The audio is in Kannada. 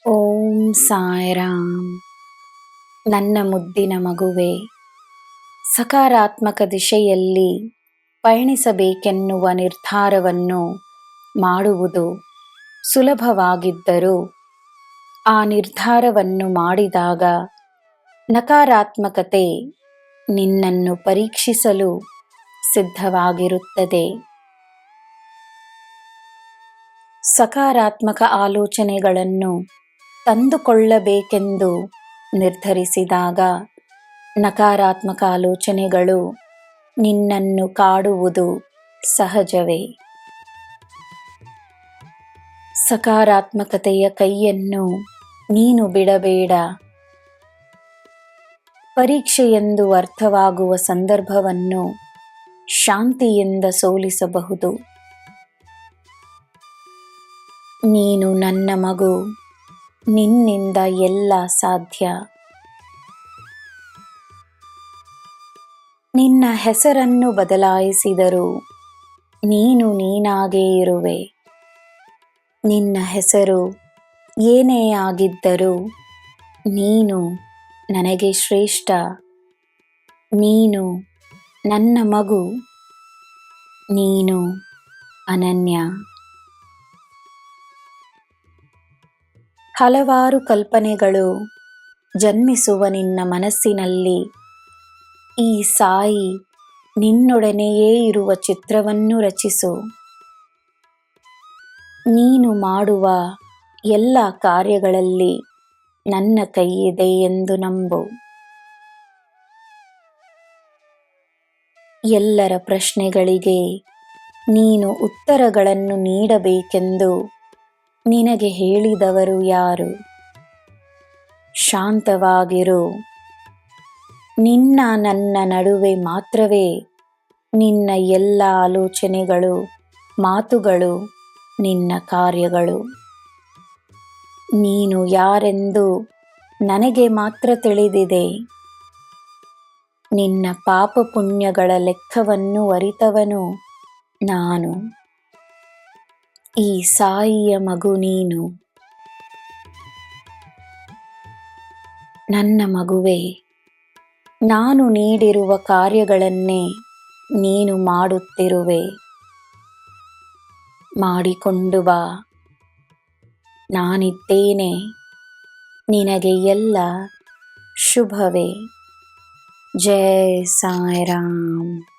ಓಂ ಸಾಯಿರಾಮ್. ನನ್ನ ಮುದ್ದಿನ ಮಗುವೆ, ಸಕಾರಾತ್ಮಕ ದಿಶೆಯಲ್ಲಿ ಪಯಣಿಸಬೇಕೆನ್ನುವ ನಿರ್ಧಾರವನ್ನು ಮಾಡುವುದು ಸುಲಭವಾಗಿದ್ದರೂ ಆ ನಿರ್ಧಾರವನ್ನು ಮಾಡಿದಾಗ ನಕಾರಾತ್ಮಕತೆ ನಿನ್ನನ್ನು ಪರೀಕ್ಷಿಸಲು ಸಿದ್ಧವಾಗಿರುತ್ತದೆ. ಸಕಾರಾತ್ಮಕ ಆಲೋಚನೆಗಳನ್ನು ತಂದುಕೊಳ್ಳಬೇಕೆಂದು ನಿರ್ಧರಿಸಿದಾಗ ನಕಾರಾತ್ಮಕ ಆಲೋಚನೆಗಳು ನಿನ್ನನ್ನು ಕಾಡುವುದು ಸಹಜವೇ. ಸಕಾರಾತ್ಮಕತೆಯ ಕೈಯನ್ನು ನೀನು ಬಿಡಬೇಡ. ಪರೀಕ್ಷೆಯೆಂದು ಅರ್ಥವಾಗುವ ಸಂದರ್ಭವನ್ನು ಶಾಂತಿಯಿಂದ ಸೋಲಿಸಬಹುದು. ನೀನು ನನ್ನ ಮಗು, ನಿನ್ನಿಂದ ಎಲ್ಲ ಸಾಧ್ಯ. ನಿನ್ನ ಹೆಸರನ್ನು ಬದಲಾಯಿಸಿದರೂ ನೀನು ನೀನಾಗೇ ಇರುವೆ. ನಿನ್ನ ಹೆಸರು ಏನೇ ಆಗಿದ್ದರೂ ನೀನು ನನಗೆ ಶ್ರೇಷ್ಠ. ನೀನು ನನ್ನ ಮಗು, ನೀನು ಅನನ್ಯ. ಹಲವಾರು ಕಲ್ಪನೆಗಳು ಜನ್ಮಿಸುವ ನಿನ್ನ ಮನಸ್ಸಿನಲ್ಲಿ ಈ ಸಾಯಿ ನಿನ್ನೊಡನೆಯೇ ಇರುವ ಚಿತ್ರವನ್ನು ರಚಿಸು. ನೀನು ಮಾಡುವ ಎಲ್ಲ ಕಾರ್ಯಗಳಲ್ಲಿ ನನ್ನ ಕೈಯಿದೆ ಎಂದು ನಂಬು. ಎಲ್ಲರ ಪ್ರಶ್ನೆಗಳಿಗೆ ನೀನು ಉತ್ತರಗಳನ್ನು ನೀಡಬೇಕೆಂದು ನಿನಗೆ ಹೇಳಿದವರು ಯಾರು? ಶಾಂತವಾಗಿರು. ನಿನ್ನ ನನ್ನ ನಡುವೆ ಮಾತ್ರವೇ ನಿನ್ನ ಎಲ್ಲ ಆಲೋಚನೆಗಳು, ಮಾತುಗಳು, ನಿನ್ನ ಕಾರ್ಯಗಳು. ನೀನು ಯಾರೆಂದು ನನಗೆ ಮಾತ್ರ ತಿಳಿದಿದೆ. ನಿನ್ನ ಪಾಪ ಪುಣ್ಯಗಳ ಲೆಕ್ಕವನ್ನು ಅರಿತವನು ನಾನು. ಈ ಸಾಯಿಯ ಮಗು ನೀನು. ನನ್ನ ಮಗುವೆ, ನಾನು ನೀಡಿರುವ ಕಾರ್ಯಗಳನ್ನೇ ನೀನು ಮಾಡುತ್ತಿರುವೆ. ಮಾಡಿಕೊಂಡು ಬಾ. ನಾನಿದ್ದೇನೆ. ನಿನಗೆ ಎಲ್ಲ ಶುಭವೇ. ಜೈ ಸಾಯಿರಾಮ್.